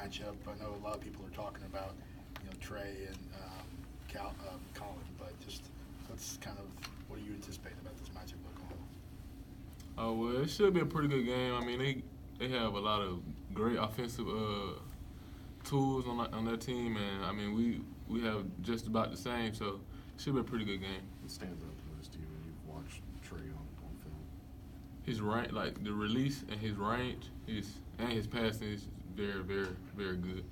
matchup? I know a lot of people are talking about, Trey and Colin, but just what's kind of what do you anticipate about this matchup, Oklahoma? Oh well, it should be a pretty good game. I mean, they have a lot of great offensive tools on their team, and I mean we have just about the same, so it should be a pretty good game. What stands out the most to you when you've watched Trey on film? His range, like the release and his range, and his passing is very, very, very good.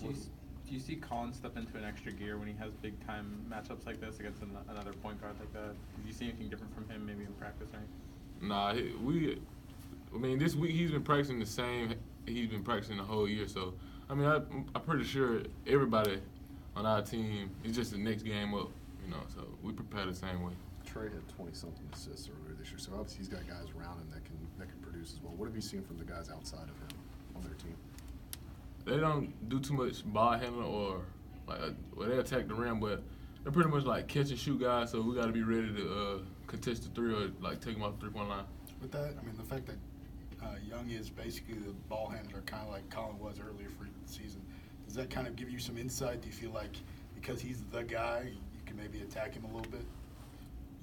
Do you see Colin step into an extra gear when he has big time matchups like this against another point guard like that? Do you see anything different from him, maybe in practice or anything? Nah, this week he's been practicing the same. He's been practicing the whole year, so I mean, I'm pretty sure everybody on our team is just the next game up, So we prepare the same way. Trey had 20-something assists earlier this year, so obviously he's got guys around him that can produce as well. What have you seen from the guys outside of him on their team? They don't do too much ball handling or they attack the rim, but they're pretty much like catch and shoot guys. So we got to be ready to contest the three or take them off the 3-point line. With that, I mean, the fact that Young is basically the ball handler, kind of like Colin was earlier for the season. Does that kind of give you some insight? Do you feel like because he's the guy, you can maybe attack him a little bit?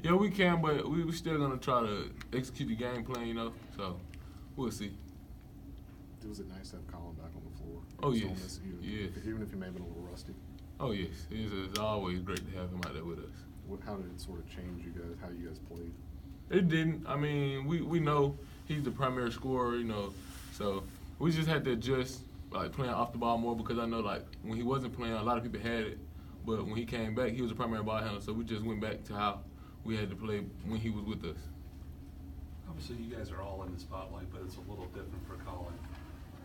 Yeah, we can, but we're still gonna try to execute the game plan, So we'll see. Was it nice to have Colin back on the floor? Oh yes, even if he may have been a little rusty. Oh yes, it's always great to have him out there with us. How did it sort of change you guys? How you guys played? It didn't. I mean, we know he's the primary scorer, So we just had to adjust, playing off the ball more because I know, when he wasn't playing, a lot of people had it. But when he came back, he was a primary ball handler. So we just went back to how we had to play when he was with us. Obviously, you guys are all in the spotlight, but it's a little different for Colin.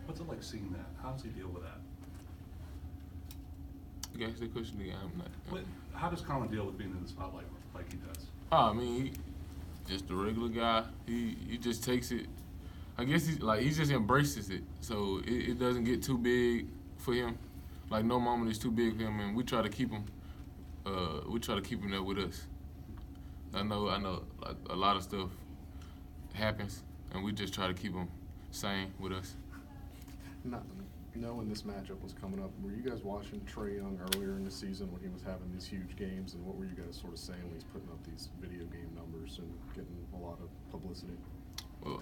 What's it like seeing that? How does he deal with that? You can ask that question again. I'm not. How does Colin deal with being in the spotlight like he does? I mean, just a regular guy. He just takes it. I guess he just embraces it. So it doesn't get too big for him. No moment is too big for him, and we try to keep him. We try to keep him there with us. I know. A lot of stuff happens, and we just try to keep him sane with us. Knowing this matchup was coming up, were you guys watching Trey Young earlier in the season when he was having these huge games, and what were you guys sort of saying when he's putting up these video game numbers and getting a lot of publicity? Well,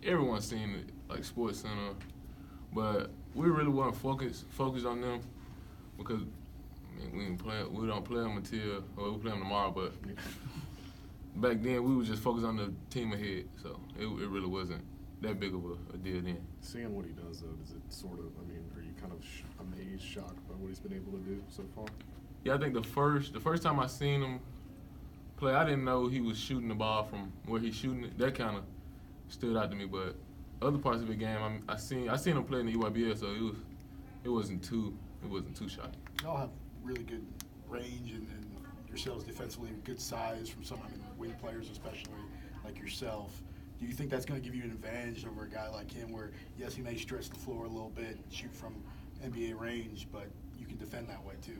everyone's seen it, Sports Center, but we really weren't focused on them because we don't play them we play them tomorrow, but back then we were just focused on the team ahead, so it really wasn't that big of a deal then. Seeing what he does, though, does it sort of, are you kind of amazed, shocked by what he's been able to do so far? Yeah, I think the first time I seen him play, I didn't know he was shooting the ball from where he's shooting it. That kind of stood out to me, but other parts of the game, I seen him play in the EYBL, so it wasn't too shocking. Y'all have really good range and yourselves defensively, good size from wing players especially like yourself. Do you think that's going to give you an advantage over a guy like him where, yes, he may stretch the floor a little bit, shoot from NBA range, but you can defend that way too?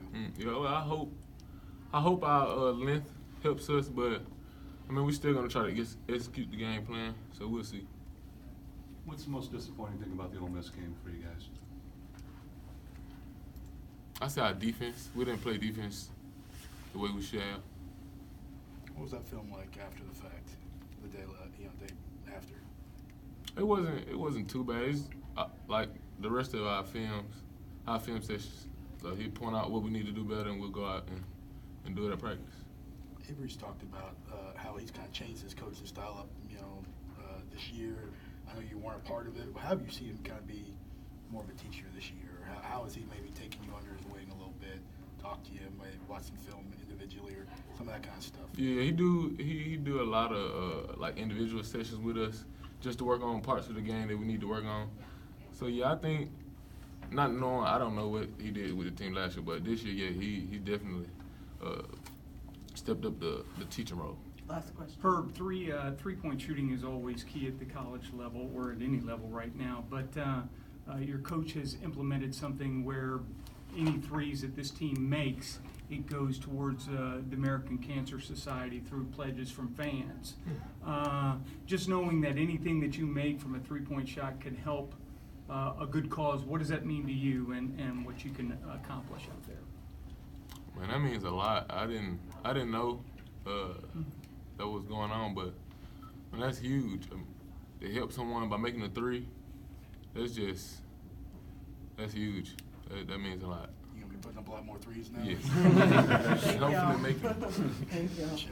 I hope our length helps us, but, we're still going to try to execute the game plan, so we'll see. What's the most disappointing thing about the Ole Miss game for you guys? I say our defense. We didn't play defense the way we should have. What was that film like after the fact, the day after? It wasn't too bad. It's like the rest of our film sessions. So he'd point out what we need to do better, and we'll go out and do it at practice. Hebert's talked about how he's kind of changed his coaching style up, this year. I know you weren't a part of it. How have you seen him kind of be more of a teacher this year? How has he maybe taken you under his wing a little bit, talk to you, maybe watch some film individually or some of that kind of stuff? Yeah, he do a lot of individual sessions with us just to work on parts of the game that we need to work on. So yeah, I think I don't know what he did with the team last year, but this year, yeah, he definitely stepped up the teaching role. Last question. Herb, three-point shooting is always key at the college level or at any level right now, but your coach has implemented something where any threes that this team makes, it goes towards the American Cancer Society through pledges from fans. Just knowing that anything that you make from a three-point shot can help a good cause. What does that mean to you and what you can accomplish out there? Man, that means a lot. I didn't know that was going on, but man, that's huge. To help someone by making a three, that's huge. That means a lot. You're gonna be putting up a lot more threes now. Yes. Thank Hopefully y'all. make it. Thank y'all. Check.